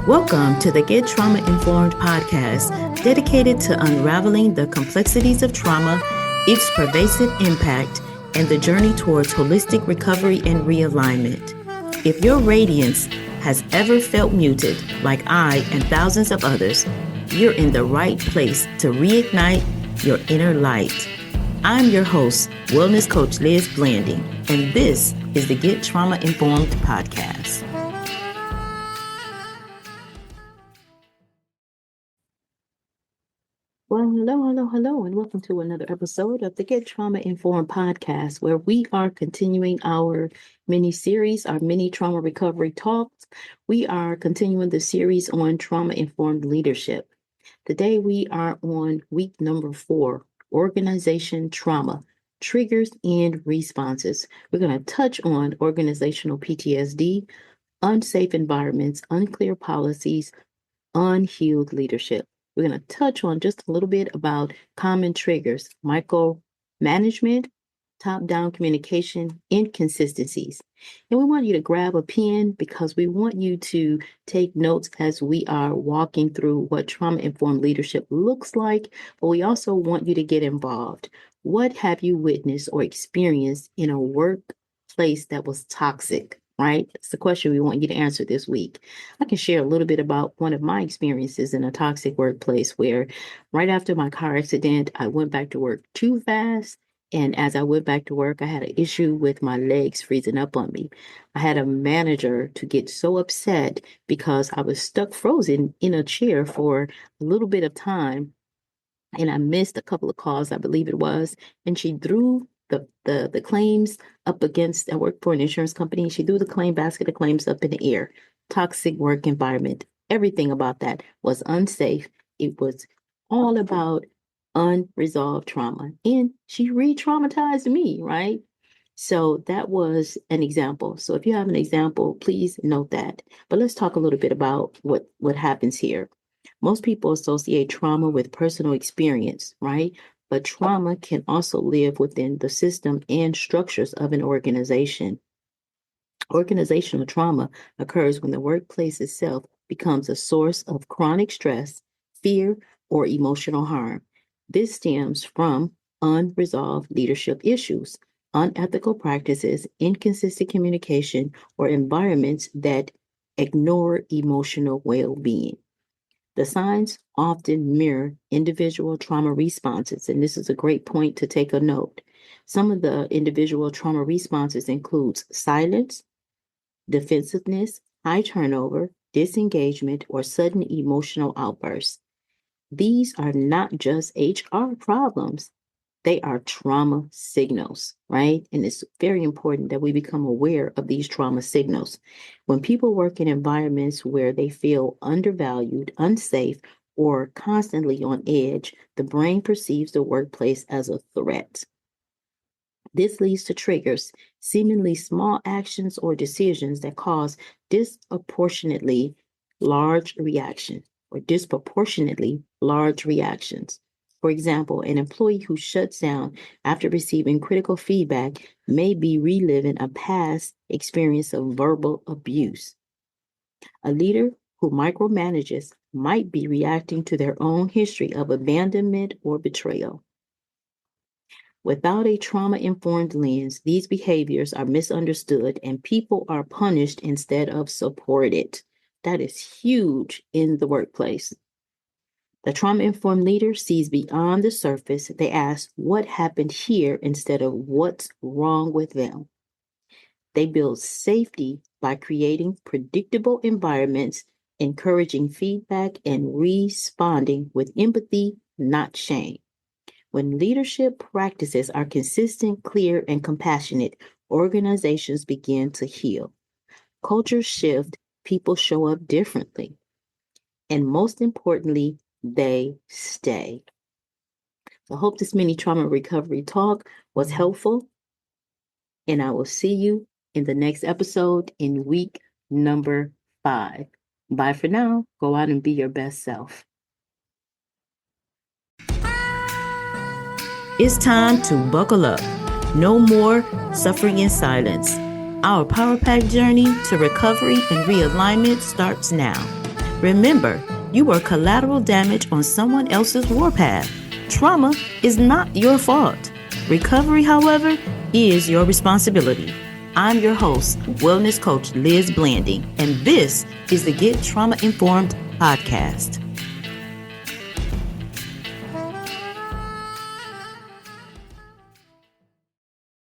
Welcome to the Get Trauma Informed podcast, dedicated to unraveling the complexities of trauma, its pervasive impact, and the journey towards holistic recovery and realignment. If your radiance has ever felt muted, like I and thousands of others, you're in the right place to reignite your inner light. I'm your host, Wellness Coach Liz Blanding, and this is the Get Trauma Informed podcast. Well, hello, and welcome to another episode of the Get Trauma Informed podcast, where we are continuing our mini-series, our mini trauma recovery talks. We are continuing the series on trauma-informed leadership. Today, we are on week number 4, organization trauma, triggers and responses. We're going to touch on organizational PTSD, unsafe environments, unclear policies, unhealed leadership. We're going to touch on just a little bit about common triggers, micromanagement, top-down communication, inconsistencies. And we want you to grab a pen because we want you to take notes as we are walking through what trauma-informed leadership looks like, but we also want you to get involved. What have you witnessed or experienced in a workplace that was toxic? Right? It's the question we want you to answer this week. I can share a little bit about one of my experiences in a toxic workplace where right after my car accident, I went back to work too fast. And as I went back to work, I had an issue with my legs freezing up on me. I had a manager to get so upset because I was stuck frozen in a chair for a little bit of time. And I missed a couple of calls, I believe it was. And she threw the claims up against, I worked for an insurance company. She threw the claim basket of claims up in the air. Toxic work environment. Everything about that was unsafe. It was all about unresolved trauma. And she re-traumatized me, right? So that was an example. So if you have an example, please note that. But let's talk a little bit about what happens here. Most people associate trauma with personal experience, right? But trauma can also live within the system and structures of an organization. Organizational trauma occurs when the workplace itself becomes a source of chronic stress, fear, or emotional harm. This stems from unresolved leadership issues, unethical practices, inconsistent communication, or environments that ignore emotional well-being. The signs often mirror individual trauma responses, and this is a great point to take a note. Some of the individual trauma responses includes silence, defensiveness, high turnover, disengagement, or sudden emotional outbursts. These are not just HR problems. They are trauma signals, right? And it's very important that we become aware of these trauma signals. When people work in environments where they feel undervalued, unsafe, or constantly on edge, the brain perceives the workplace as a threat. This leads to triggers, seemingly small actions or decisions that cause disproportionately large reactions. For example, an employee who shuts down after receiving critical feedback may be reliving a past experience of verbal abuse. A leader who micromanages might be reacting to their own history of abandonment or betrayal. Without a trauma-informed lens, these behaviors are misunderstood and people are punished instead of supported. That is huge in the workplace. The trauma-informed leader sees beyond the surface. They ask what happened here instead of what's wrong with them. They build safety by creating predictable environments, encouraging feedback, and responding with empathy, not shame. When leadership practices are consistent, clear, and compassionate, organizations begin to heal. Cultures shift, people show up differently. And most importantly, they stay. I hope this mini trauma recovery talk was helpful, and I will see you in the next episode in week number 5. Bye for now. Go out and be your best self. It's time to buckle up. No more suffering in silence. Our Power Pack journey to recovery and realignment starts now. Remember, you are collateral damage on someone else's warpath. Trauma is not your fault. Recovery, however, is your responsibility. I'm your host, wellness coach Liz Blanding, and this is the Get Trauma Informed podcast.